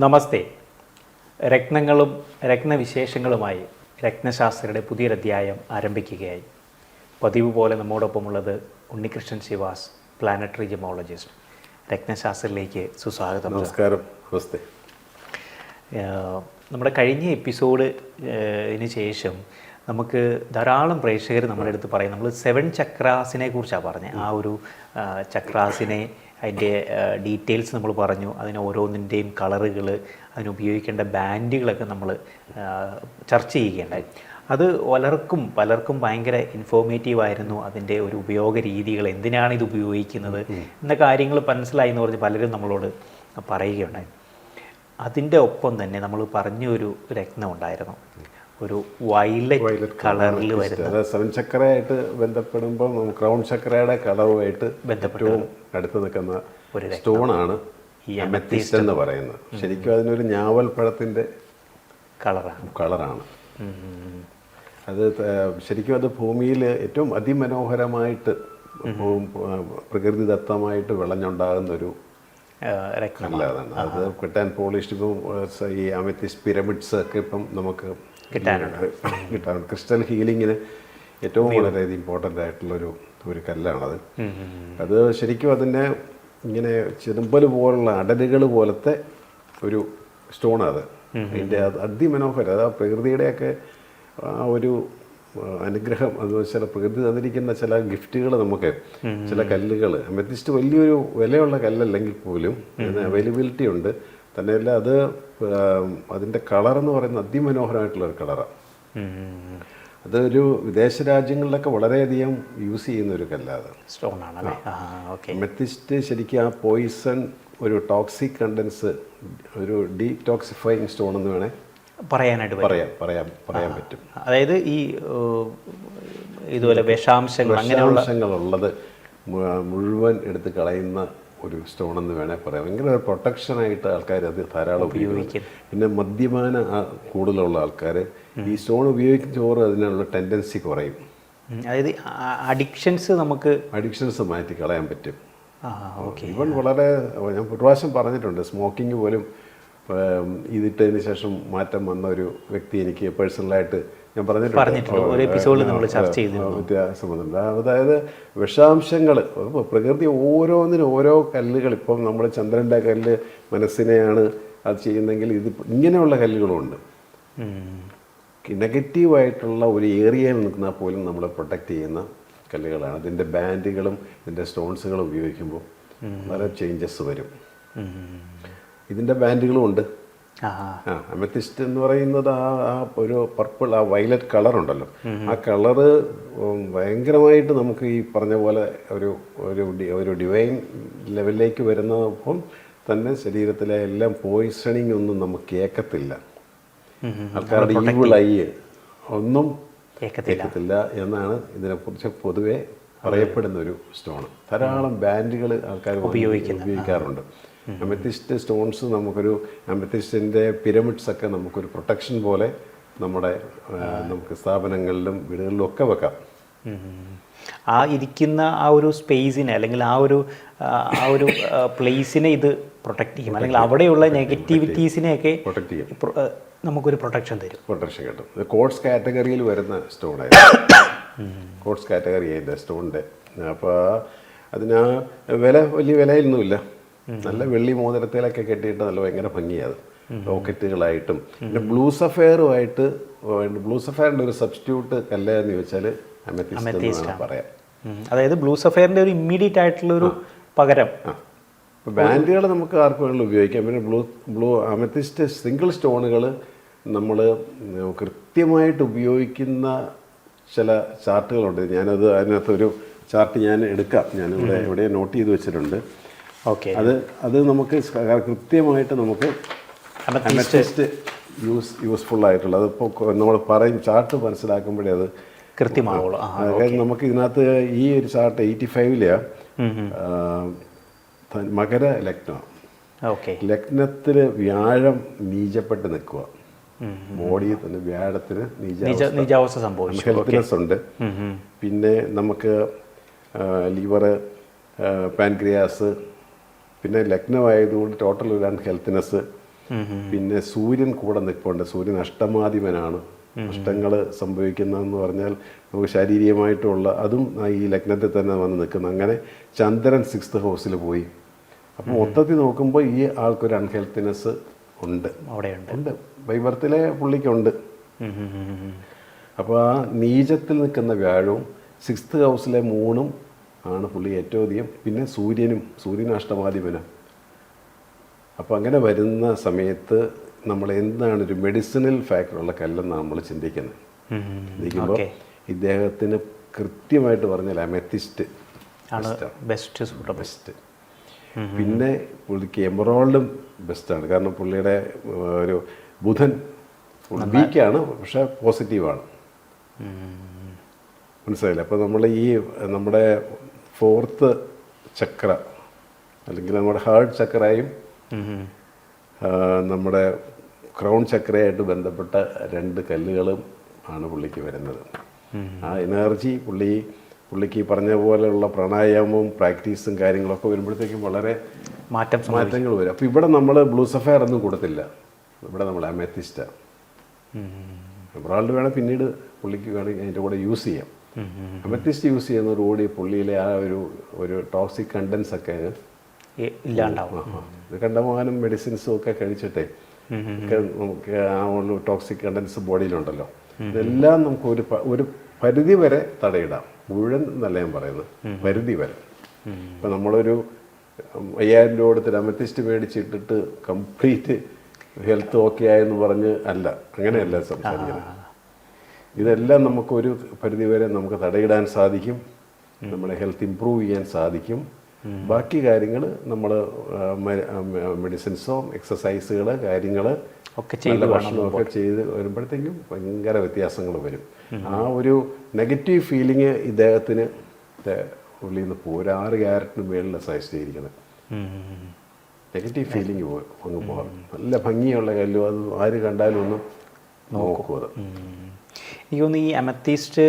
നമസ്തേ. രത്നങ്ങളും രത്നവിശേഷങ്ങളുമായി രത്നശാസ്ത്രയുടെ പുതിയൊരധ്യായം ആരംഭിക്കുകയായി. പതിവ് പോലെ നമ്മോടൊപ്പമുള്ളത് Unnikrishnan ശിവാസ്, planetary gemmologist. രത്നശാസ്ത്രയിലേക്ക് സുസ്വാഗതം. നമസ്കാരം. നമസ്തേ. നമ്മുടെ കഴിഞ്ഞ എപ്പിസോഡിന് ശേഷം നമുക്ക് ധാരാളം പ്രേക്ഷകർ നമ്മുടെ അടുത്ത് പറയും, നമ്മൾ 7 ചക്രാസിനെ കുറിച്ചാണ് പറഞ്ഞത്. ആ ഒരു ചക്രാസിനെ, അതിൻ്റെ ഡീറ്റെയിൽസ് നമ്മൾ പറഞ്ഞു. അതിന് ഓരോന്നിൻ്റെയും കളറുകൾ, അതിനുപയോഗിക്കേണ്ട ബാൻഡുകളൊക്കെ നമ്മൾ ചർച്ച ചെയ്യുകയുണ്ടായി. അത് പലർക്കും ഭയങ്കര ഇൻഫോർമേറ്റീവായിരുന്നു. അതിൻ്റെ ഒരു ഉപയോഗ രീതികൾ, എന്തിനാണ് ഇത് ഉപയോഗിക്കുന്നത് എന്ന കാര്യങ്ങൾ മനസ്സിലായി എന്ന് പറഞ്ഞ് പലരും നമ്മളോട് പറയുകയുണ്ടായി. അതിൻ്റെ ഒപ്പം തന്നെ നമ്മൾ പറഞ്ഞൊരു രത്നം ഉണ്ടായിരുന്നു, ഒരു വയലറ്റ് കളറിൽ വരുന്ന 7 ചക്രയായിട്ട് ബന്ധപ്പെടുമ്പോൾ ക്രൗൺ ചക്രയുടെ കളറുമായിട്ട് ഏറ്റവും അടുത്ത് നിൽക്കുന്ന ഒരു സ്റ്റോണാണ് ഈ അമെത്തിസ്റ്റ് എന്ന് പറയുന്നത്. ശരിക്കും അതിനൊരു ഞാവൽ പഴത്തിൻ്റെ കളറാണ്. അത് ശരിക്കും അത് ഭൂമിയിൽ ഏറ്റവും അതിമനോഹരമായിട്ട് പ്രകൃതിദത്തമായിട്ട് വിളഞ്ഞുണ്ടാകുന്ന ഒരു കല്ലാണ്. അത് കിട്ടാൻ പോളിഷ്ഡ് ഇപ്പം ഈ അമെത്തിസ്റ്റ് പിരമിഡ്സ് ഒക്കെ ഇപ്പം നമുക്ക് കിട്ടാനുണ്ട്. ക്രിസ്റ്റൽ ഹീലിങ്ങിന് ഏറ്റവും വളരെയധികം ഇമ്പോർട്ടൻ്റ് ആയിട്ടുള്ളൊരു കല്ലാണത്. അത് ശരിക്കും അതിൻ്റെ ഇങ്ങനെ ചെതുമ്പൽ പോലുള്ള അടലുകൾ പോലത്തെ ഒരു സ്റ്റോണത്. അതിൻ്റെ അതിമനോഹരം, അത് പ്രകൃതിയുടെയൊക്കെ ആ ഒരു അനുഗ്രഹം, അത് ചില പ്രകൃതി തന്നിരിക്കുന്ന ചില ഗിഫ്റ്റുകൾ, നമുക്ക് ചില കല്ലുകൾ. അമെത്തിസ്റ്റ് വലിയൊരു വിലയുള്ള കല്ലല്ലെങ്കിൽ പോലും അവൈലബിലിറ്റി ഉണ്ട്. തന്നെയല്ല അത് അതിൻ്റെ കളറെന്ന് പറയുന്നത് അതിമനോഹരമായിട്ടുള്ളൊരു കളറാണ്. അതൊരു വിദേശ രാജ്യങ്ങളിലൊക്കെ വളരെയധികം യൂസ് ചെയ്യുന്ന ഒരു കല്ലാണ്, സ്റ്റോണാണ്. അമെത്തിസ്റ്റ് ശരിക്കും ആ പോയിസൺ, ഒരു ടോക്സിക് കണ്ടൻസ്, ഒരു ഡീടോക്സിഫൈങ് സ്റ്റോൺ എന്ന് വേണേൽ പറയാൻ പറ്റും. അതായത് ഈ ഇതുപോലെ വിഷാംശങ്ങളുള്ളത് മുഴുവൻ എടുത്ത് കളയുന്ന ഒരു സ്റ്റോൺ എന്ന് വേണേൽ പറയാം. ഭയങ്കര ഒരു പ്രൊട്ടക്ഷനായിട്ട് ആൾക്കാർ അത് ധാരാളം ഉപയോഗിക്കും. പിന്നെ മദ്യപാന കൂടുതലുള്ള ആൾക്കാർ ഈ സ്റ്റോൺ ഉപയോഗിക്കുമ്പോൾ അതിനുള്ള ടെൻഡൻസി കുറയും. അതായത് അഡിക്ഷൻസ് മാറ്റി കളയാൻ പറ്റും. ഇവൻ വളരെ, ഞാൻ ഒരു പ്രാവശ്യം പറഞ്ഞിട്ടുണ്ട്, സ്മോക്കിംഗ് പോലും ഇതിട്ടതിന് ശേഷം മാറ്റം വന്ന ഒരു വ്യക്തി എനിക്ക് പേഴ്സണലായിട്ട് ഞാൻ വ്യത്യാസം വന്നിട്ടുണ്ട്. അതായത് വിഷാംശങ്ങൾ, പ്രകൃതി ഓരോന്നിനും ഓരോ കല്ലുകൾ, ഇപ്പം നമ്മൾ ചന്ദ്രൻ്റെ കല്ല് മനസ്സിനെയാണ് അത് ചെയ്യുന്നെങ്കിൽ ഇത് ഇങ്ങനെയുള്ള കല്ലുകളുണ്ട്. നെഗറ്റീവായിട്ടുള്ള ഒരു ഏരിയയിൽ നിൽക്കുന്ന പോലും നമ്മളെ പ്രൊട്ടക്റ്റ് ചെയ്യുന്ന കല്ലുകളാണ്. ഇതിൻ്റെ ബാൻഡുകളും ഇതിൻ്റെ സ്റ്റോൺസുകളും ഉപയോഗിക്കുമ്പോൾ വളരെ ചേഞ്ചസ് വരും. ഇതിൻ്റെ ബാൻഡുകളും ഉണ്ട്. അമെത്തിസ്റ്റ് എന്ന് പറയുന്നത് ആ ഒരു പർപ്പിൾ, ആ വയലറ്റ് കളറുണ്ടല്ലോ, ആ കളറ് ഭയങ്കരമായിട്ട് നമുക്ക് ഈ പറഞ്ഞ പോലെ ഒരു ഡിവൈൻ ലെവലിലേക്ക് വരുന്നതൊപ്പം തന്നെ ശരീരത്തിലെ എല്ലാം പോയിസണിങ് ഒന്നും നമുക്ക് ഏക്കത്തില്ല. ആൾക്കാരുടെ ഈവിൾ ഐ ഒന്നും ഏക്കത്തില്ല എന്നാണ് ഇതിനെക്കുറിച്ച് പൊതുവെ പറയപ്പെടുന്ന ഒരു സ്റ്റോൺ. ധാരാളം ബാൻഡുകൾ ആൾക്കാർ ഉപയോഗിക്കാറുണ്ട്. അമെത്തിസ്റ്റ് സ്റ്റോൺസ് നമുക്കൊരു, അമെത്തിസ്റ്റിൻ്റെ പിരമിഡ്സ് ഒക്കെ നമുക്കൊരു പ്രൊട്ടക്ഷൻ പോലെ നമുക്ക് സ്ഥാപനങ്ങളിലും വീടുകളിലും ഒക്കെ വെക്കാം. ആ ഇരിക്കുന്ന ആ ഒരു സ്പേസിനെ, അല്ലെങ്കിൽ ആ ഒരു പ്ലേസിനെ ഇത് പ്രൊട്ടക്ട് ചെയ്യും, അല്ലെങ്കിൽ അവിടെയുള്ള നെഗറ്റിവിറ്റീസിനെയൊക്കെ പ്രൊട്ടക്ട് ചെയ്യും. നമുക്കൊരു പ്രൊട്ടക്ഷൻ കിട്ടും. ഇത് കോഡ്സ് കാറ്റഗറിയിൽ വരുന്ന സ്റ്റോണായിരുന്നു. കോഡ്സ് കാറ്റഗറി ആയിട്ട് സ്റ്റോണിൻ്റെ. അപ്പോൾ അതിന് വലിയ വിലയൊന്നുമില്ല. നല്ല വെള്ളി മോതിരത്തിലൊക്കെ കെട്ടിയിട്ട് നല്ല ഭയങ്കര ഭംഗിയാണ്. റോക്കറ്റുകളായിട്ടും പിന്നെ ബ്ലൂ സഫയറിൻ്റെ ഒരു സബ്സ്റ്റിറ്റ്യൂട്ട് കല്ലെന്ന് ചോദിച്ചാൽ അമെത്തിസ്റ്റ് പറയാം. അതായത് ബ്ലൂ സഫയറിൻ്റെ ഒരു ഇമ്മീഡിയറ്റ് ആയിട്ടുള്ളൊരു പകരം. ഇപ്പോൾ ബാൻഡുകൾ നമുക്ക് ആർക്കും വേണമെങ്കിലും ഉപയോഗിക്കാം. പിന്നെ അമെത്തിസ്റ്റ് സിംഗിൾ സ്റ്റോണുകൾ നമ്മൾ കൃത്യമായിട്ട് ഉപയോഗിക്കുന്ന ചില ചാർട്ടുകളുണ്ട്. അതിനകത്തൊരു ചാർട്ട് ഞാൻ എടുക്കാം, ഞാനിവിടെ എവിടെ നോട്ട് ചെയ്ത് വെച്ചിട്ടുണ്ട്. അത് നമുക്ക് കൃത്യമായിട്ട് നമുക്ക് അമെത്തിസ്റ്റ് യൂസ്ഫുൾ ആയിട്ടുള്ള, അതിപ്പോൾ നമ്മൾ പറയും ചാർട്ട് മനസ്സിലാക്കുമ്പോഴേ അത് കൃത്യമാവുള്ളൂ. നമുക്ക് ഇതിനകത്ത് ഈ ഒരു ചാർട്ട് 85 മകര ലഗ്നം. ലഗ്നത്തിൽ വ്യാഴം നീചപ്പെട്ട് നിൽക്കുക. ബോഡിയിൽ തന്നെ വ്യാഴത്തിന് നീചാവസ്ഥ സംഭവിച്ചു. ഹെൽത്ത്നെസ് ഉണ്ട്. പിന്നെ നമുക്ക് ലിവർ, പാൻക്രിയാസ്, പിന്നെ ലഗ്നമായതുകൊണ്ട് ടോട്ടൽ ഒരു ഹെൽത്ത്നെസ്, പിന്നെ സൂര്യൻ കൂടെ നിൽപ്പുണ്ട്. സൂര്യൻ അഷ്ടമാധിപനാണ്. അഷ്ടങ്ങൾ സംഭവിക്കുന്നതെന്ന് പറഞ്ഞാൽ നമുക്ക് ശാരീരികമായിട്ടുള്ള അതും ഈ ലഗ്നത്തിൽ തന്നെ വന്ന് നിൽക്കുന്നു. അങ്ങനെ ചന്ദ്രൻ 6th ഹൗസിൽ പോയി. അപ്പോൾ മൊത്തത്തിൽ നോക്കുമ്പോൾ ഈ ആൾക്കൊരു അൺഹെൽത്തിനെസ് ഉണ്ട്, ഉണ്ട്, ബൈബർത്തിലെ പുള്ളിക്കുണ്ട്. അപ്പോൾ ആ നീചത്തിൽ നിൽക്കുന്ന വ്യാഴവും 6th ഹൗസിലെ മൂണും ആണ് പുള്ളി ഏറ്റവും അധികം. പിന്നെ സൂര്യനും അഷ്ടമാധിപനാണ്. അപ്പോൾ അങ്ങനെ വരുന്ന സമയത്ത് നമ്മൾ എന്താണ് ഒരു മെഡിസിനൽ ഫാക്ടറുള്ള കല്ലെന്നാണ് നമ്മൾ ചിന്തിക്കുമ്പോൾ ഇദ്ദേഹത്തിന് കൃത്യമായിട്ട് പറഞ്ഞാൽ അമെത്തിസ്റ്റ് ബെസ്റ്റ്. പിന്നെ പുള്ളിക്ക് എമറോൾഡും ബെസ്റ്റാണ്. കാരണം പുള്ളിയുടെ ഒരു ബുധൻ വീക്കാണ്, പക്ഷെ പോസിറ്റീവാണ്. മനസ്സിലായില്ല? അപ്പോൾ നമ്മൾ ഈ നമ്മുടെ 4th ചക്ര അല്ലെങ്കിൽ നമ്മുടെ ഹാർട്ട് ചക്രയും നമ്മുടെ ക്രൗൺ ചക്രയായിട്ട് ബന്ധപ്പെട്ട 2 കല്ലുകളും ആണ് പുള്ളിക്ക് വരുന്നത്. ആ എനർജി പുള്ളിക്ക് പറഞ്ഞ പോലെയുള്ള പ്രാണായാമവും പ്രാക്ടീസും കാര്യങ്ങളൊക്കെ വരുമ്പോഴത്തേക്കും വളരെ മാറ്റങ്ങൾ വരും. അപ്പോൾ ഇവിടെ നമ്മൾ ബ്ലൂ സഫയർ ഒന്നും കൊടുത്തില്ല, ഇവിടെ നമ്മൾ അമെത്തിസ്റ്റാണ്. എമറാൾഡ് വേണം പിന്നീട് പുള്ളിക്ക് വേണമെങ്കിൽ അതിൻ്റെ കൂടെ യൂസ് ചെയ്യാം. അമെത്തിസ്റ്റ് യൂസ് ചെയ്യുന്നതോടുകൂടി പുള്ളിയിലെ ആ ഒരു ടോക്സിക് കണ്ടൻസ് ഒക്കെ ഇല്ലാണ്ടാവും. ഇത് കണ്ടമാനം മെഡിസിൻസും ഒക്കെ കഴിച്ചിട്ടേ നമുക്ക് ആ ഒരു ടോക്സിക് കണ്ടൻസ് ബോഡിയിലുണ്ടല്ലോ, ഇതെല്ലാം നമുക്ക് ഒരു പരിധി വരെ തടയിടാം. മുഴുവൻ എന്നല്ല ഞാൻ പറയുന്നത്, പരിധി വരെ. ഇപ്പം നമ്മളൊരു 5000 രൂപ കൊടുത്തിട്ട് അമെത്തിസ്റ്റ് മേടിച്ചിട്ടിട്ട് കംപ്ലീറ്റ് ഹെൽത്ത് ഓക്കെ ആയെന്ന് പറഞ്ഞ് അല്ല, അങ്ങനെയല്ല സംസാരിക്കുന്നത്. ഇതെല്ലാം നമുക്കൊരു പരിധി വരെ നമുക്ക് തടയിടാൻ സാധിക്കും, നമ്മുടെ ഹെൽത്ത് ഇമ്പ്രൂവ് ചെയ്യാൻ സാധിക്കും. ബാക്കി കാര്യങ്ങൾ നമ്മൾ മെഡിസിൻസോ എക്സസൈസുകൾ കാര്യങ്ങൾ ഒക്കെ ഭക്ഷണമൊക്കെ ചെയ്ത് വരുമ്പോഴത്തേക്കും ഭയങ്കര വ്യത്യാസങ്ങൾ വരും. ആ ഒരു നെഗറ്റീവ് ഫീലിംഗ് ഇദ്ദേഹത്തിന് ഉള്ളിൽ നിന്ന് പോകും. ഒരു 6 ക്യാരറ്റിന് മേളിൽ സജസ്റ്റ് ചെയ്തിരിക്കുന്നത് നെഗറ്റീവ് ഫീലിംഗ് അങ്ങ് പോകാം. നല്ല ഭംഗിയുള്ള കല്ലും അത് ആര് കണ്ടാലും ഒന്ന് നോക്കും. അത് എനിക്ക് തോന്നുന്നു ഈ അമത്തീസ്റ്റ്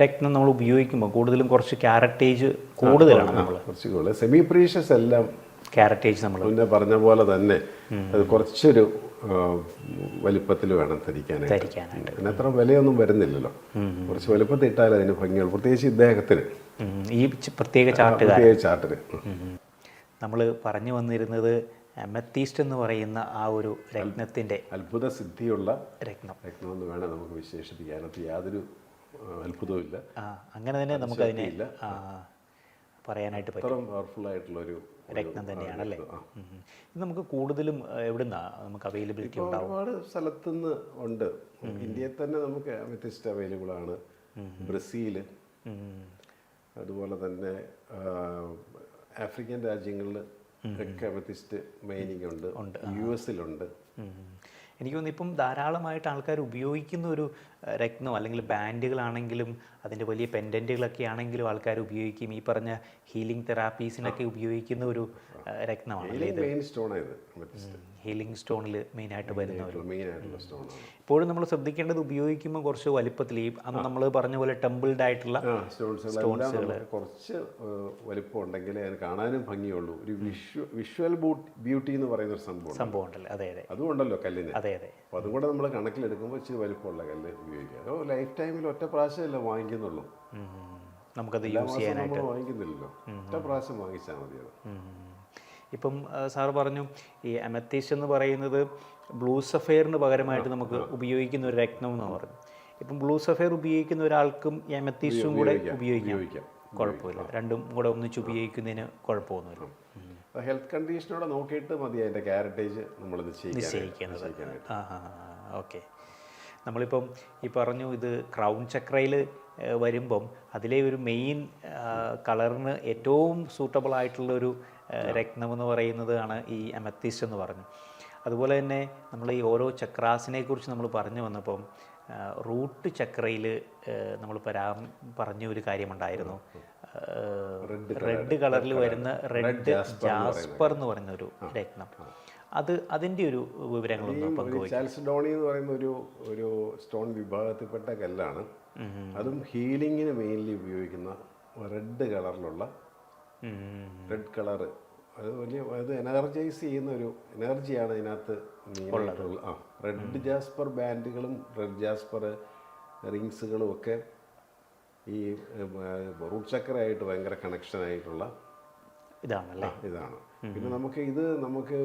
രത്നം നമ്മൾ ഉപയോഗിക്കുമ്പോൾ കൂടുതലും കുറച്ച് ക്യാരറ്റേജ് കൂടുതലാണ്. നമ്മൾ കുറച്ച് കൂടുതൽ സെമി പ്രീഷ്യസ് എല്ലാം ക്യാരറ്റേജ് നമ്മൾ മുന്നേ പറഞ്ഞ പോലെ തന്നെ അത് കുറച്ചൊരു വലിപ്പത്തിൽ വേണം ധരിക്കാനായിട്ട്. പിന്നെ അത്ര വിലയൊന്നും വരുന്നില്ലല്ലോ, കുറച്ച് വലിപ്പത്തിൽ ഇട്ടാൽ അതിന് ഭംഗിയുള്ളൂ. പ്രത്യേകിച്ച് ഇദ്ദേഹത്തിന് ഈ പ്രത്യേക ചാർട്ടിന് നമ്മൾ പറഞ്ഞു വന്നിരുന്നത് അമത്തീസ്റ്റ് എന്ന് പറയുന്ന ആ ഒരു രത്നത്തിൻ്റെ അത്ഭുത സിദ്ധിയുള്ള രത്നം എന്ന് വേണം നമുക്ക് വിശേഷിപ്പിക്കാൻ. അത് യാതൊരു അത്ഭുതവും ഇല്ല. അങ്ങനെ തന്നെ നമുക്കതിനെ പറയാനായിട്ട് പറ്റും. പവർഫുൾ ആയിട്ടുള്ളൊരു രത്നം തന്നെയാണല്ലേ. ഇത് നമുക്ക് കൂടുതലും എവിടുന്നാണ് നമുക്ക് അവൈലബിലിറ്റി ഉണ്ടാവും? ഒരുപാട് സ്ഥലത്തുനിന്ന് ഉണ്ട്. ഇന്ത്യയിൽ തന്നെ നമുക്ക് അമത്തിസ്റ്റ് അവൈലബിൾ ആണ്. ബ്രസീൽ, അതുപോലെ തന്നെ ആഫ്രിക്കൻ രാജ്യങ്ങളിൽ ഒക്കെ അമത്തിസ്റ്റ് മൈനിങ് ഉണ്ട്. US-ലുണ്ട്. എനിക്ക് തോന്നുന്നു ഇപ്പം ധാരാളമായിട്ട് ആൾക്കാർ ഉപയോഗിക്കുന്ന ഒരു രത്നം, അല്ലെങ്കിൽ ബാൻഡുകളാണെങ്കിലും അതിൻ്റെ വലിയ പെൻഡൻറ്റുകളൊക്കെ ആണെങ്കിലും ആൾക്കാർ ഉപയോഗിക്കും. ഈ പറഞ്ഞ ഹീലിംഗ് തെറാപ്പീസിനൊക്കെ ഉപയോഗിക്കുന്ന ഒരു രത്നമാണ് ഹീലിംഗ് സ്റ്റോണിൽ മെയിനായിട്ട് വരുന്ന ഒരു. ഇപ്പോഴും നമ്മൾ ശ്രദ്ധിക്കേണ്ടത് ഉപയോഗിക്കുമ്പോൾ കുറച്ച് വലിപ്പത്തിൽ ഈ അന്ന് നമ്മൾ പറഞ്ഞ പോലെ ടെമ്പിൾഡ് ആയിട്ടുള്ള സ്റ്റോൺസുകൾ കുറച്ച് വലിപ്പം ഉണ്ടെങ്കിൽ അതിന് കാണാനും ഭംഗിയുള്ളൂ. ഒരു വിഷ്വൽ ബ്യൂട്ടി എന്ന് പറയുന്ന ഒരു സംഭവം ഉണ്ടല്ലോ. അതെ അതെ, അതും ഉണ്ടല്ലോ കല്ലിന്. അതെ അതെ. അപ്പോൾ അതും കൂടെ നമ്മൾ കണക്കിലെടുക്കുമ്പോൾ ഇച്ചിരി വലിപ്പമുള്ള കല്ല് ഉപയോഗിക്കുക. അപ്പോൾ ലൈഫ് ടൈമിൽ ഒറ്റ പ്രാവശ്യമല്ല വാങ്ങിക്കുന്നുള്ളൂ, നമുക്കത് യൂസ് ചെയ്യാനായിട്ട് വാങ്ങിക്കുന്നില്ലല്ലോ, ഒറ്റ പ്രാവശ്യം വാങ്ങിച്ചാൽ മതി. അത് ഇപ്പം സാറ് പറഞ്ഞു ഈ അമത്തീസ്റ്റ് എന്ന് പറയുന്നത് ബ്ലൂ സഫയറിന് പകരമായിട്ട് നമുക്ക് ഉപയോഗിക്കുന്ന ഒരു രത്നം എന്ന് പറഞ്ഞു. ഇപ്പം ബ്ലൂ സഫയർ ഉപയോഗിക്കുന്ന ഒരാൾക്കും ഈ അമത്തീസ്റ്റും കൂടെ ഉപയോഗിക്കാം, കുഴപ്പമില്ല. രണ്ടും കൂടെ ഒന്നിച്ച് ഉപയോഗിക്കുന്നതിന് കുഴപ്പമൊന്നുമില്ല. ഹെൽത്ത് കണ്ടീഷനോടെ നോക്കിയിട്ട് മതി അതിൻ്റെ ക്യാരറ്റേജ് നമ്മൾ നിശ്ചയിക്കുന്നത്. ഓക്കെ. നമ്മളിപ്പം ഈ പറഞ്ഞു ഇത് ക്രൗൺ ചക്രയിൽ വരുമ്പം അതിലെ ഒരു മെയിൻ കളറിന് ഏറ്റവും സൂട്ടബിൾ ആയിട്ടുള്ളൊരു രത്നം എന്ന് പറയുന്നതാണ് ഈ അമത്തീസ്റ്റ് എന്ന് പറഞ്ഞു. അതുപോലെ തന്നെ നമ്മൾ ഈ ഓരോ ചക്രാസിനെ കുറിച്ച് നമ്മൾ പറഞ്ഞു വന്നപ്പം റൂട്ട് ചക്രയിൽ നമ്മൾ പറഞ്ഞ ഒരു കാര്യമുണ്ടായിരുന്നു. റെഡ് കളറിൽ വരുന്ന റെഡ് ജാസ്പർ എന്ന് പറയുന്ന ഒരു രത്നം. അതിൻ്റെ ഒരു വിവരങ്ങളൊന്നും പങ്കുവയ്ക്കും. ചാൽസിഡോണി എന്ന് പറയുന്ന ഒരു സ്റ്റോൺ വിഭാഗത്തിൽപ്പെട്ട കല്ലാണ്. അതും ഹീലിങ്ങിന് മെയിൻലി ഉപയോഗിക്കുന്ന റെഡ് കളറിലുള്ള റെഡ് കളർ അത് വലിയ അത് എനർജൈസ് ചെയ്യുന്ന ഒരു എനർജിയാണ് ഇതിനകത്ത് മെയിനായിട്ടുള്ള. റെഡ് ജാസ്പർ ബാൻഡുകളും റെഡ് ജാസ്പർ റിങ്സുകളും ഒക്കെ ഈ റൂട്ട് ചക്രയായിട്ട് ഭയങ്കര കണക്ഷനായിട്ടുള്ള ഇതാണല്ലേ. ഇതാണ്. പിന്നെ നമുക്ക്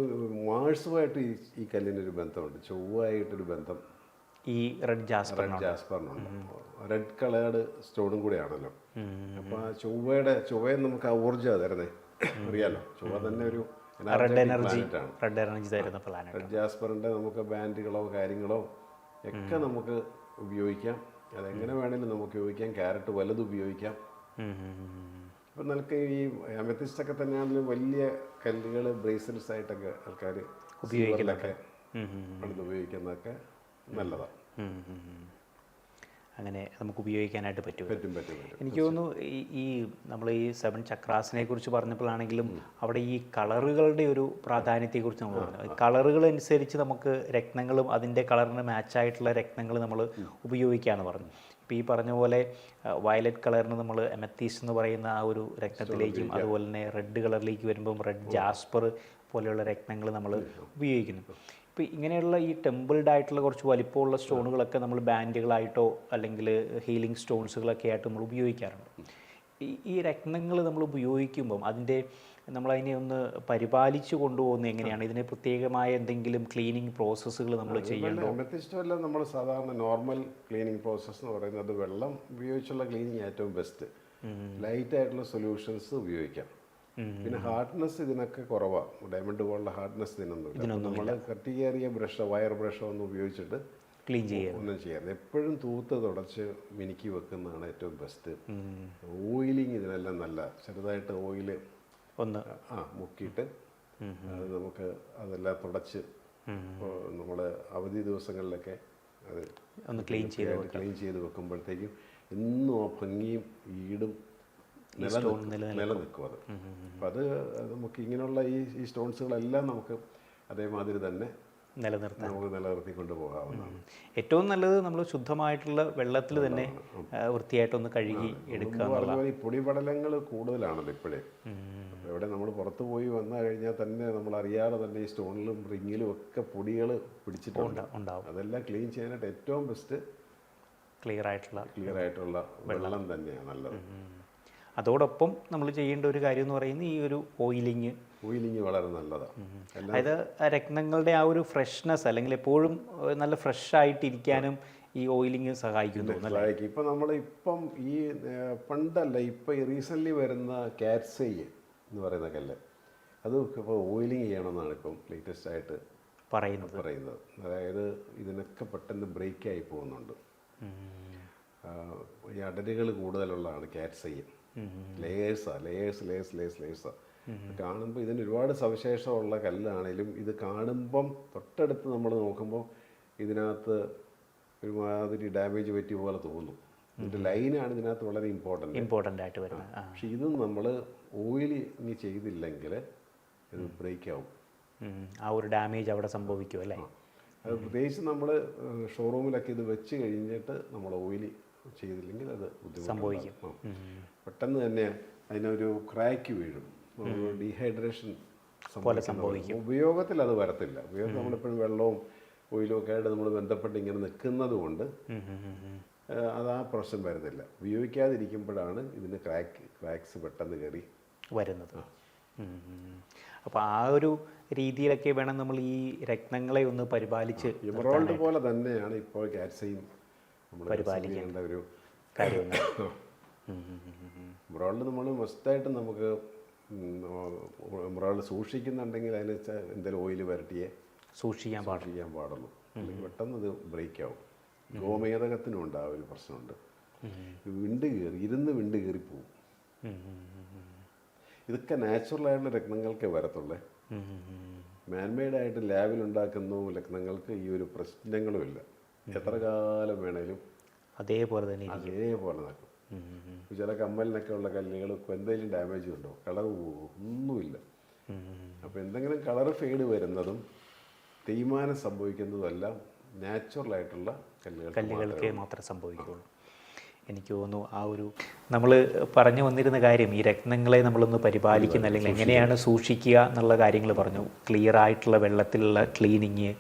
മാഴ്സുമായിട്ട് ഈ കല്ലിനൊരു ബന്ധമുണ്ട്, ചൊവ്വയായിട്ടൊരു ബന്ധം ഈ റെഡ് ജാസ്പറിനുണ്ട്. റെഡ് കളേർഡ് സ്റ്റോണും കൂടെയാണല്ലോ. അപ്പോൾ ആ ചൊവ്വയെ നമുക്ക് ആ ഊർജ്ജം തരുന്നേ, അറിയാലോ. ചൊവ്വ തന്നെ ഒരു റെഡ് എനർജി തരുന്ന പ്ലാനറ്റ്. റെഡ് ജാസ്പറിൻ്റെ നമുക്ക് ബാൻഡുകളോ കാര്യങ്ങളോ ഒക്കെ നമുക്ക് ഉപയോഗിക്കാം. അതെങ്ങനെ വേണമെങ്കിലും നമുക്ക് ഉപയോഗിക്കാം. ക്യാരറ്റ് വലുത് ഉപയോഗിക്കാം. ഇപ്പം നമുക്ക് ഈ അമെത്തിസ്റ്റൊക്കെ തന്നെയാണെങ്കിലും വലിയ കല്ലുകൾ ബ്രേസ്ലെറ്റ്സ് ആയിട്ടൊക്കെ ആൾക്കാർ ഉപയോഗിക്കുന്നതൊക്കെ ഉപയോഗിക്കുന്നതൊക്കെ നല്ലതാണ്. അങ്ങനെ നമുക്ക് ഉപയോഗിക്കാനായിട്ട് പറ്റും. പറ്റും. എനിക്ക് തോന്നുന്നു ഈ നമ്മൾ ഈ 7 ചക്രാസിനെ കുറിച്ച് പറഞ്ഞപ്പോഴാണെങ്കിലും അവിടെ ഈ കളറുകളുടെ ഒരു പ്രാധാന്യത്തെക്കുറിച്ച് നമ്മൾ പറഞ്ഞു. കളറുകൾ അനുസരിച്ച് നമുക്ക് രത്നങ്ങളും അതിൻ്റെ കളറിന് മാച്ചായിട്ടുള്ള രത്നങ്ങൾ നമ്മൾ ഉപയോഗിക്കാമെന്ന് പറഞ്ഞു. ഇപ്പോൾ ഈ പറഞ്ഞ പോലെ വയലറ്റ് കളറിന് നമ്മൾ എമത്തീസ് എന്ന് പറയുന്ന ആ ഒരു രത്നത്തിലേക്കും, അതുപോലെ തന്നെ റെഡ് കളറിലേക്ക് വരുമ്പം റെഡ് ജാസ്പർ പോലെയുള്ള രത്നങ്ങൾ നമ്മൾ ഉപയോഗിക്കുന്നു. ഇപ്പോൾ ഇങ്ങനെയുള്ള ഈ ടെമ്പിൾഡ് ആയിട്ടുള്ള കുറച്ച് വലിപ്പമുള്ള സ്റ്റോണുകളൊക്കെ നമ്മൾ ബാൻഡുകളായിട്ടോ അല്ലെങ്കിൽ ഹീലിംഗ് സ്റ്റോൺസുകളൊക്കെ ആയിട്ട് നമ്മൾ ഉപയോഗിക്കാറുണ്ട്. ഈ രത്നങ്ങൾ നമ്മൾ ഉപയോഗിക്കുമ്പം നമ്മളതിനെ ഒന്ന് പരിപാലിച്ച് കൊണ്ടുപോകുന്നത് എങ്ങനെയാണ്? ഇതിന് പ്രത്യേകമായ എന്തെങ്കിലും ക്ലീനിങ് പ്രോസസ്സുകൾ നമ്മൾ ചെയ്യണ്ടോ? അമത്തിസ്റ്റല്ല നമ്മൾ സാധാരണ നോർമൽ ക്ലീനിങ് പ്രോസസ്സ് എന്ന് പറയുന്നത് വെള്ളം ഉപയോഗിച്ചുള്ള ക്ലീനിങ് ഏറ്റവും ബെസ്റ്റ്. ലൈറ്റ് ആയിട്ടുള്ള സൊല്യൂഷൻസ് ഉപയോഗിക്കാം. പിന്നെ ഹാർഡ്നെസ് ഇതിനൊക്കെ കുറവാണ്. ഡയമണ്ട് പോലുള്ള ഹാർഡ്നെസ് ഇതിനൊന്നുമില്ല. നമ്മൾ കട്ടിയേറിയ വയർ ബ്രഷോ ഒന്നും ഉപയോഗിച്ചിട്ട് ക്ലീൻ ചെയ്യുക ഒന്നും ചെയ്യാറ്. എപ്പോഴും തൂത്ത് തുടച്ച് മിനുക്കി വെക്കുന്നതാണ് ഏറ്റവും ബെസ്റ്റ്. ഓയിലിങ് ഇതിനെല്ലാം നല്ല ചെറുതായിട്ട് ഓയിൽ ഒന്ന് മുക്കിയിട്ട് അത് നമുക്ക് അതെല്ലാം തുടച്ച് നമ്മൾ അവധി ദിവസങ്ങളിലൊക്കെ അത് ഒന്ന് ക്ലീൻ ചെയ്ത് വെക്കുമ്പോഴത്തേക്കും എന്നും ആ ഭംഗിയും ഈടും നിലനിൽക്കും. അപ്പം അത് നമുക്ക് ഇങ്ങനെയുള്ള ഈ സ്റ്റോൺസുകളെല്ലാം നമുക്ക് അതേമാതിരി തന്നെ നിലനിർത്തിക്കൊണ്ട് പോകാവുന്നതാണ്. ഏറ്റവും നല്ലത് നമ്മൾ ശുദ്ധമായിട്ടുള്ള വെള്ളത്തിൽ തന്നെ വൃത്തിയായിട്ടൊന്ന് കഴുകി എടുക്കുക. ഈ പൊടിപടലങ്ങൾ കൂടുതലാണല്ലോ ഇപ്പോഴേ. എവിടെ നമ്മൾ പുറത്ത് പോയി വന്നു കഴിഞ്ഞാൽ തന്നെ നമ്മൾ അറിയാതെ തന്നെ ഈ സ്റ്റോണിലും റിങ്ങിലും ഒക്കെ പൊടികൾ പിടിച്ചിട്ടുണ്ടാവും. അതെല്ലാം ക്ലീൻ ചെയ്യാനായിട്ട് ഏറ്റവും ബെസ്റ്റ് ക്ലിയർ ആയിട്ടുള്ള വെള്ളം തന്നെയാണ് നല്ലത്. അതോടൊപ്പം നമ്മൾ ചെയ്യേണ്ട ഒരു കാര്യം എന്ന് പറയുന്നത് ഈ ഒരു ഓയിലിങ് വളരെ നല്ലതാണ്. അതായത് രത്നങ്ങളുടെ ആ ഒരു ഫ്രഷ്നെസ് അല്ലെങ്കിൽ എപ്പോഴും നല്ല ഫ്രഷ് ആയിട്ടിരിക്കാനും ഈ ഓയിലിങ് സഹായിക്കുന്നു. ഇപ്പം നമ്മളിപ്പം ഈ പണ്ടല്ല, ഇപ്പം ഈ റീസെൻ്റ്ലി വരുന്ന കാറ്റ്സൈ എന്ന് പറയുന്ന കല്ല്, അത് ഇപ്പോൾ ഓയിലിങ് ചെയ്യണമെന്നാണ് ഇപ്പം ലേറ്റസ്റ്റ് ആയിട്ട് പറയുന്നത്. അതായത് ഇതിനൊക്കെ പെട്ടെന്ന് ബ്രേക്കായി പോകുന്നുണ്ട്. ഈ അടരുകൾ കൂടുതലുള്ളതാണ് കാറ്റ്സൈ. ലേയേഴ്സാ കാണുമ്പോൾ ഇതിന് ഒരുപാട് സവിശേഷമുള്ള കല്ലാണെങ്കിലും ഇത് കാണുമ്പം തൊട്ടടുത്ത് നമ്മൾ നോക്കുമ്പോൾ ഇതിനകത്ത് ഒരുമാതിരി ഡാമേജ് പറ്റിയ പോലെ തോന്നും. ഇതിൻ്റെ ലൈനാണ് ഇതിനകത്ത് വളരെ ഇമ്പോർട്ടൻ്റ് ആയിട്ട് വരുന്നത്. പക്ഷെ ഇതും നമ്മൾ ഓയിലിങ് ചെയ്തില്ലെങ്കിൽ ഇത് ബ്രേക്ക് ആവും. ആ ഒരു ഡാമേജ് അവിടെ സംഭവിക്കും അല്ലേ? അത് പ്രത്യേകിച്ച് നമ്മൾ ഷോറൂമിലൊക്കെ ഇത് വെച്ച് കഴിഞ്ഞിട്ട് നമ്മൾ ഓയിൽ ചെയ്തില്ലെങ്കിൽ അത് സംഭവിക്കും. പെട്ടെന്ന് തന്നെ അതിനൊരു ക്രാക്ക് വീഴും. ഡീഹൈഡ്രേഷൻ സംഭവിക്കും. ഉപയോഗത്തിൽ അത് വരത്തില്ല. ഉപയോഗത്തിൽ നമ്മളെപ്പോഴും വെള്ളവും ഓയിലും ഒക്കെ ആയിട്ട് നമ്മൾ ബന്ധപ്പെട്ട് ഇങ്ങനെ നിൽക്കുന്നത് കൊണ്ട് അത് ആ പ്രശ്നം വരുന്നില്ല. ഉപയോഗിക്കാതിരിക്കുമ്പോഴാണ് ഇതിന് ക്രാക്സ് പെട്ടെന്ന് കയറി വരുന്നത്. അപ്പോൾ ആ ഒരു രീതിയിലൊക്കെ വേണം നമ്മൾ ഈ രത്നങ്ങളെ ഒന്ന് പരിപാലിച്ച്. എമറോൾഡ് പോലെ തന്നെയാണ് ഇപ്പോൾ കാറ്റ്സൈയും പരിപാലിക്കേണ്ട ഒരു കാര്യം. എമറോൾഡ് നമ്മൾ മസ്റ്റായിട്ട് നമുക്ക് എമറോൾഡ് സൂക്ഷിക്കുന്നുണ്ടെങ്കിൽ അതിന് എന്തെങ്കിലും ഓയിൽ വരട്ടിയേ സൂക്ഷിക്കാൻ പാടുള്ളൂ. അല്ലെങ്കിൽ പെട്ടെന്ന് ഇത് ബ്രേക്ക് ആവും. ഗോമേതകത്തിനും ഉണ്ട് ആ ഒരു പ്രശ്നമുണ്ട്. വിണ്ട് കയറിപ്പോവും. ഇതൊക്കെ നാച്ചുറലായിട്ടുള്ള രത്നങ്ങൾക്കേ വരത്തുള്ളേ. മാൻമെയ്ഡായിട്ട് ലാബിലുണ്ടാക്കുന്ന രത്നങ്ങൾക്ക് ഈ ഒരു പ്രശ്നങ്ങളുമില്ല. എത്ര കാലം വേണേലും അതേപോലെ നടക്കും. ചില കമ്മലിനൊക്കെ ഉള്ള കല്ലുകൾ എന്തെങ്കിലും ഡാമേജ് ഉണ്ടോ, കളർ ഒന്നുമില്ല. അപ്പോൾ എന്തെങ്കിലും കളർ ഫെയ്ഡ് വരുന്നതും തേയ്മാനം സംഭവിക്കുന്നതും എല്ലാം നാച്ചുറലായിട്ടുള്ള കല്ലുകൾക്ക് മാത്രമേ സംഭവിക്കുള്ളൂ. എനിക്ക് തോന്നുന്നു ആ ഒരു നമ്മൾ പറഞ്ഞു വന്നിരുന്ന കാര്യം ഈ രത്നങ്ങളെ നമ്മളൊന്ന് പരിപാലിക്കുന്ന അല്ലെങ്കിൽ എങ്ങനെയാണ് സൂക്ഷിക്കുക എന്നുള്ള കാര്യങ്ങൾ പറഞ്ഞു. ക്ലിയർ ആയിട്ടുള്ള വെള്ളത്തിലുള്ള ക്ലീനിങ്,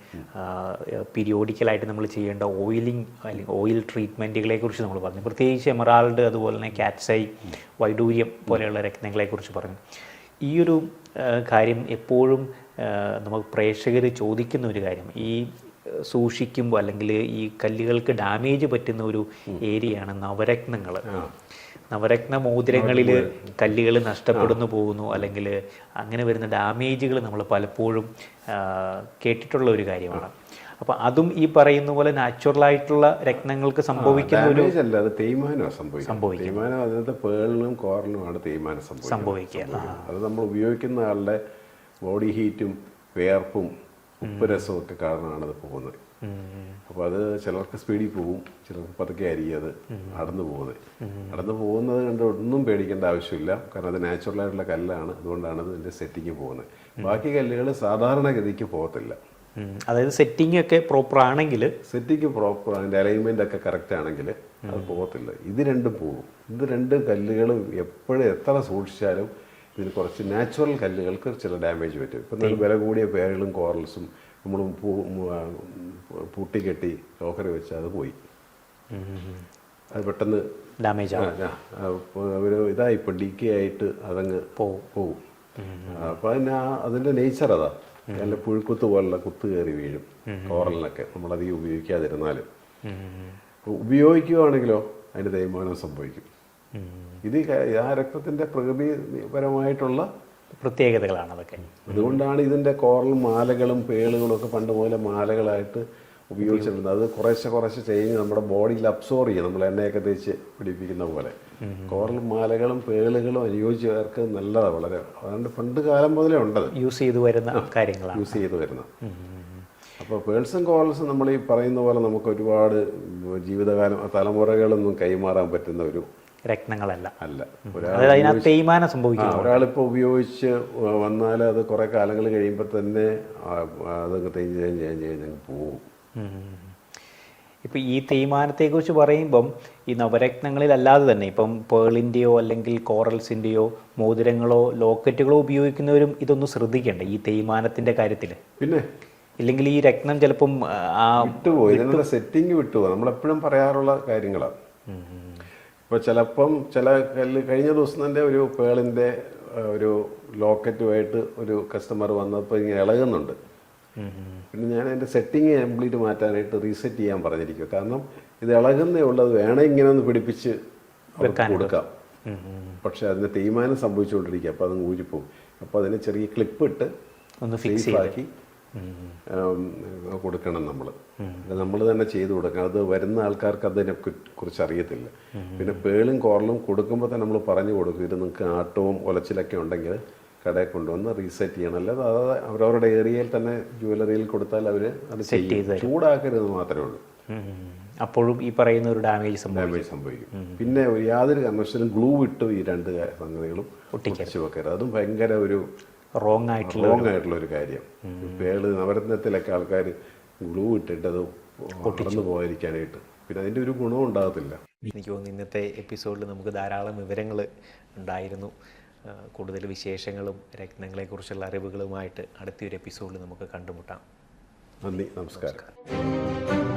പീരിയോഡിക്കലായിട്ട് നമ്മൾ ചെയ്യേണ്ട ഓയിലിംഗ് അല്ലെങ്കിൽ ഓയിൽ ട്രീറ്റ്മെൻറ്റുകളെ കുറിച്ച് നമ്മൾ പറഞ്ഞു. പ്രത്യേകിച്ച് എമറാൾഡ്, അതുപോലെ തന്നെ കാറ്റ്സൈ, വൈഡൂര്യം പോലെയുള്ള രത്നങ്ങളെക്കുറിച്ച് പറഞ്ഞു. ഈ ഒരു കാര്യം എപ്പോഴും നമുക്ക് പ്രേക്ഷകർ ചോദിക്കുന്ന ഒരു കാര്യം, ഈ സൂക്ഷിക്കുമ്പോൾ അല്ലെങ്കിൽ ഈ കല്ലുകൾക്ക് ഡാമേജ് പറ്റുന്ന ഒരു ഏരിയയാണ് നവരത്നങ്ങൾ. നവരത്ന മോതിരങ്ങളിൽ കല്ലുകൾ നഷ്ടപ്പെടുന്നു പോകുന്നു, അല്ലെങ്കിൽ അങ്ങനെ വരുന്ന ഡാമേജുകൾ നമ്മൾ പലപ്പോഴും കേട്ടിട്ടുള്ള ഒരു കാര്യമാണ്. അപ്പം അതും ഈ പറയുന്ന പോലെ നാച്ചുറലായിട്ടുള്ള രത്നങ്ങൾക്ക് സംഭവിക്കുന്ന ഒരു അല്ല, അത് തേയ്മാനമാണ് സംഭവിക്കും. തേയ്മാനം അതിനകത്ത് പേളിനും കോറലിനുമാണ് തേയ്മാനം സംഭവിക്കുക. അത് നമ്മൾ ഉപയോഗിക്കുന്ന ആളുടെ ബോഡി ഹീറ്റും വേർപ്പും ഉപ്പ് രസവും ഒക്കെ കാരണമാണ് അത് പോകുന്നത്. അപ്പോൾ അത് ചിലർക്ക് സ്പീഡിൽ പോകും, ചിലർക്ക് പതുക്കെ ആയിരിക്കും അത് അടന്നു പോകുന്നത്. അടന്നു പോകുന്നത് കണ്ട് ഒന്നും പേടിക്കേണ്ട ആവശ്യമില്ല, കാരണം അത് നാച്ചുറലായിട്ടുള്ള കല്ലാണ്. അതുകൊണ്ടാണ് അതിൻ്റെ സെറ്റിങ് പോകുന്നത്. ബാക്കി കല്ലുകൾ സാധാരണഗതിക്ക് പോകത്തില്ല. അതായത് സെറ്റിംഗ് ഒക്കെ പ്രോപ്പർ ആണെങ്കിൽ, സെറ്റിംഗ് പ്രോപ്പർ, അതിൻ്റെ അലൈൻമെൻ്റ് ഒക്കെ കറക്റ്റ് ആണെങ്കിൽ അത് പോകത്തില്ല. ഇത് രണ്ടും പോകും. ഇത് രണ്ട് കല്ലുകളും എപ്പോഴും എത്ര സൂക്ഷിച്ചാലും ഇതിന് കുറച്ച് നാച്ചുറൽ കല്ലുകൾക്ക് ചില ഡാമേജ് പറ്റും. ഇപ്പം നമ്മൾ വില കൂടിയ പേളും കോറൽസും നമ്മൾ പൂട്ടിക്കെട്ടി ലോക്കറി വെച്ചാൽ അത് പോയി, അത് പെട്ടെന്ന് ഡാമേജ് ഒരു ഇതായിപ്പോൾ ഡീക്കേ ആയിട്ട് അതങ്ങ് പോകും. അപ്പം അതിൻ്റെ നേച്ചർ അതാ, നല്ല പുഴുക്കുത്ത് പോലുള്ള കുത്ത് കയറി വീഴും കോറലിനൊക്കെ നമ്മളധികം ഉപയോഗിക്കാതിരുന്നാലും. ഉപയോഗിക്കുകയാണെങ്കിലോ അതിൻ്റെ തേയ്മാനം സംഭവിക്കും. ഇത് ആ രക്തത്തിൻ്റെ പ്രകൃതിപരമായിട്ടുള്ള പ്രത്യേകതകളാണ് അതൊക്കെ. അതുകൊണ്ടാണ് ഇതിൻ്റെ കോറൽ മാലകളും പേളുകളും ഒക്കെ പണ്ട് പോലെ മാലകളായിട്ട് ഉപയോഗിച്ചിരുന്നത്. അത് കുറേശ്ശെ ചെയ്ത് നമ്മുടെ ബോഡിയിൽ അബ്സോർവ് ചെയ്യും, നമ്മൾ എണ്ണയൊക്കെ തേച്ച് പിടിപ്പിക്കുന്ന പോലെ. കോറൽ മാലകളും പേളുകളും അനുയോജ്യവർക്ക് നല്ലതാണ് വളരെ. അതുകൊണ്ട് പണ്ട് കാലം മുതലേ ഉണ്ടത്, യൂസ് ചെയ്തു വരുന്ന കാര്യങ്ങളാണ്, യൂസ് ചെയ്ത് വരുന്നത്. അപ്പോൾ പേൾസും കോറൽസും നമ്മൾ ഈ പറയുന്ന പോലെ നമുക്ക് ഒരുപാട് ജീവിതകാലം തലമുറകളൊന്നും കൈമാറാൻ പറ്റുന്ന ഒരു രത്നങ്ങളല്ല. തേയ്മാനം സംഭവിക്കും. ഒരാളിപ്പോൾ ഉപയോഗിച്ച് വന്നാൽ അത് കുറേ കാലങ്ങൾ കഴിയുമ്പോൾ തന്നെ അതൊക്കെ തേഞ്ഞ് പോവും. ഇപ്പം ഈ തേയ്മാനത്തെക്കുറിച്ച് പറയുമ്പം ഈ നവരത്നങ്ങളിലല്ലാതെ തന്നെ ഇപ്പം പേളിൻ്റെയോ അല്ലെങ്കിൽ കോറൽസിൻ്റെയോ മോതിരങ്ങളോ ലോക്കറ്റുകളോ ഉപയോഗിക്കുന്നവരും ഇതൊന്നും ശ്രദ്ധിക്കണ്ടേ ഈ തേയ്മാനത്തിൻ്റെ കാര്യത്തിൽ? പിന്നെ ഇല്ലെങ്കിൽ ഈ രത്നം ചിലപ്പം വിട്ടുപോയി, ഇതിനുള്ള സെറ്റിങ് വിട്ടുപോകും. നമ്മളെപ്പോഴും പറയാറുള്ള കാര്യങ്ങളാണ്. ഇപ്പോൾ ചിലപ്പം ചില കഴിഞ്ഞ ദിവസം തന്നെ ഒരു പേളിൻ്റെ ഒരു ലോക്കറ്റുമായിട്ട് ഒരു കസ്റ്റമർ വന്നപ്പോൾ ഇങ്ങനെ ഇളകുന്നുണ്ട്. പിന്നെ ഞാൻ എൻ്റെ സെറ്റിങ് കംപ്ലീറ്റ് മാറ്റാനായിട്ട് റീസെറ്റ് ചെയ്യാൻ പറഞ്ഞിരിക്കും. കാരണം ഇത് ഇളകുന്നേ ഉള്ളത്, വേണേൽ ഇങ്ങനെ ഒന്ന് പിടിപ്പിച്ച് കൊടുക്കാം, പക്ഷെ അതിന് തേയ്മാനം സംഭവിച്ചുകൊണ്ടിരിക്കുക. അപ്പോൾ അതങ്ങ് ഊരിപ്പോവും. അപ്പോൾ അതിന് ചെറിയ ക്ലിപ്പ് ഇട്ട് ഒന്ന് ഫിക്സാക്കി കൊടുക്കണം. നമ്മൾ തന്നെ ചെയ്ത് കൊടുക്കണം. അത് വരുന്ന ആൾക്കാർക്ക് അതിനെ കുറിച്ച് അറിയത്തില്ല. പിന്നെ പേളും കോറലും കൊടുക്കുമ്പോൾ തന്നെ നമ്മൾ പറഞ്ഞു കൊടുക്കും, ഇത് നിങ്ങൾക്ക് ആട്ടവും ഒലച്ചിലൊക്കെ ഉണ്ടെങ്കിൽ കടയിൽ കൊണ്ടുവന്ന് റീസെറ്റ് ചെയ്യണം. അല്ലാതെ അതായത് അവരവരുടെ ഏരിയയിൽ തന്നെ ജുവലറിയിൽ കൊടുത്താൽ അവർ അത് ചെയ്യും. ചൂടാക്കരുത് മാത്രമേ ഉള്ളൂ. അപ്പോഴും ഈ പറയുന്ന ഒരു ഡാമേജ് സംഭവിക്കും. പിന്നെ യാതൊരു കാരണവശാലും ഗ്ലൂ ഇട്ട് ഈ രണ്ട് സംഗതികളും ഒട്ടിച്ച് വെക്കരുത്. അതും ഭയങ്കര ഒരു റോങ് ആയിട്ടുള്ള ഒരു കാര്യം. പേള് നവരത്നത്തിലൊക്കെ ആൾക്കാർ ഗ്ലൂ ഇട്ടിട്ട് അത് പൊട്ടിച്ചു പോകാതിരിക്കാനായിട്ട്. പിന്നെ അതിൻ്റെ ഒരു ഗുണവും ഉണ്ടാകത്തില്ല. എനിക്ക് തോന്നുന്നു ഇന്നത്തെ എപ്പിസോഡിൽ നമുക്ക് ധാരാളം വിവരങ്ങൾ ഉണ്ടായിരുന്നു. കൂടുതൽ വിശേഷങ്ങളും രത്നങ്ങളെക്കുറിച്ചുള്ള അറിവുകളുമായിട്ട് അടുത്തൊരു എപ്പിസോഡിൽ നമുക്ക് കണ്ടുമുട്ടാം. നന്ദി, നമസ്കാരം.